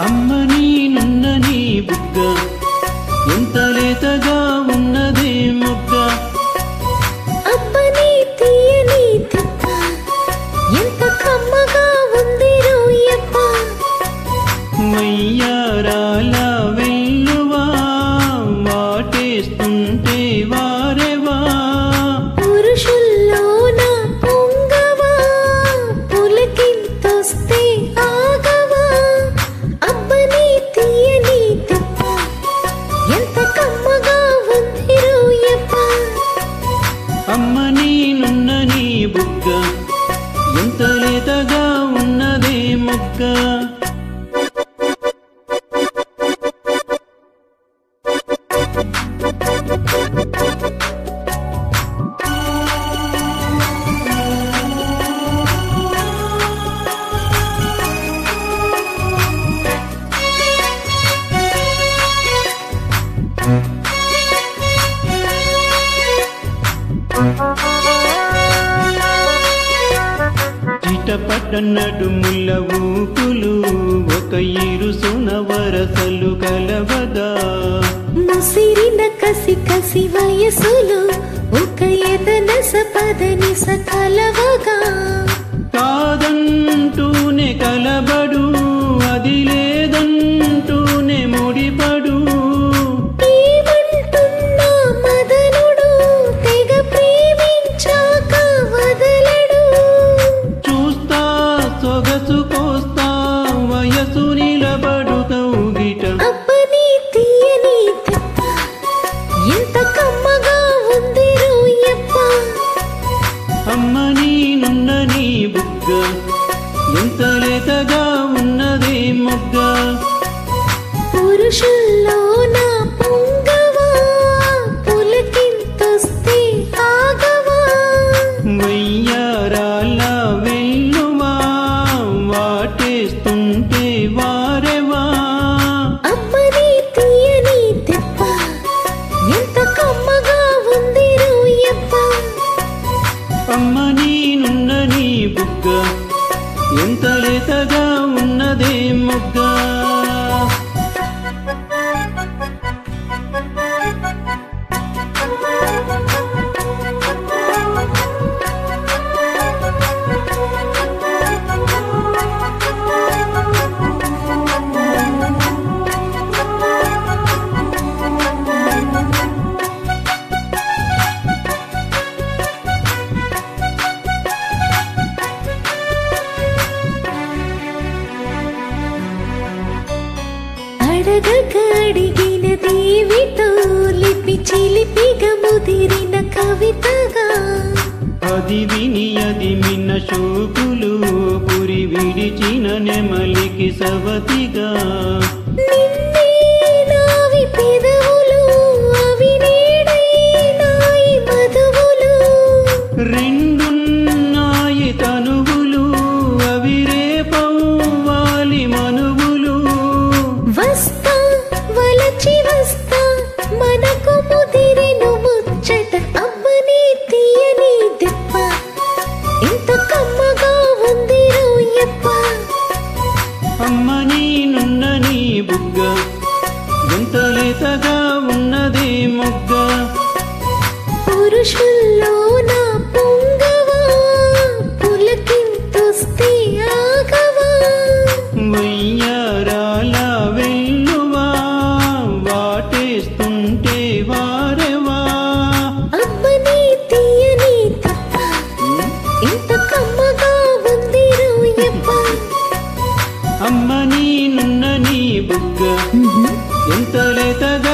అమ్మ నేనున్న నీ బుగ్గ ఎంత లేతగా ఉన్నదే మొగ్గ అబ్బని తీయని తిప్ప ఎంత కమ్మగా ఉంది రోయప్ప మయ్యారాల వెల్లువా వాటేస్తుంటే వారెవా పురుషుల్లోన పొంగవా పులకింతొస్తే ఆగవా అబ్బని తీయని తిప్ప ఎంత కమ్మగా ఉంది రోయప్ప అమ్మ నేనున్న నీ బుగ్గ ఎంత లేతగా ఉన్నదే మొగ్గ చిటపట నడుముల ఊపులు ఒక ఇరుసున వరసలు కలవగా ముసిరిన కసి కసి వయసులు ఒక ఎదనస పదనిస కలవగా కాదంటూనే కలబడు అది లేదంటూనే ముడిపడు ఏమంటున్నా మదనుడు తెగ ప్రేమించాక వదలడు చూస్తా సొగసు కోస్తా వయసు నిలబడు కౌగిట అబ్బని తీయని తిప్ప ఎంత కమ్మగా ఉంది రోయప్ప అమ్మ నేనున్న నీ బుగ్గ ఎంత లేతగా ఉన్నదే మొగ్గ పురుషుల్లోన పొంగవా పులకింతొస్తే ఆగవా వయ్యారాల వెల్లువా వాటేస్తుంటే వారెవా అబ్బని తీయని తిప్ప ఎంత కమ్మగా ఉంది రోయప్ప అమ్మ నేనున్న నీ బుగ్గ ఎంత లేతగా ఉన్నదే మొగ్గ అడగక అడిగినదేవిటో లిపి చిలిపిగా ముదిరిన కవితగా అది విని అది మిన్న శోకులు పురి విడిచిన నెమలికి సవతిగా నిన్నే నావి పెదవులు అవి నేడై నాయి మధువులు రెండున్నాయి తనువులు అవి రేపవ్వాలి మనువులు వస్తా వలచి వస్తా మనకు ముదిరెను ముచ్చట అబ్బని తీయని తిప్ప ఎంత కమ్మగా ఉంది రోయప్ప అమ్మ నేనున్న నీ బుగ్గ ఎంత లేతగా ఉన్నదే మొగ్గ పురుషుల్లోన పొంగవా పులకింతొస్తే ఆగవా వయ్యారాల వెల్లువా వాటేస్తుంటే వారెవా అబ్బని తీయని తిప్ప ఎంత కమ్మగా ఉంది రోయప్ప అమ్మ నేనున్న నీ బుగ్గ ఎంత లేతగా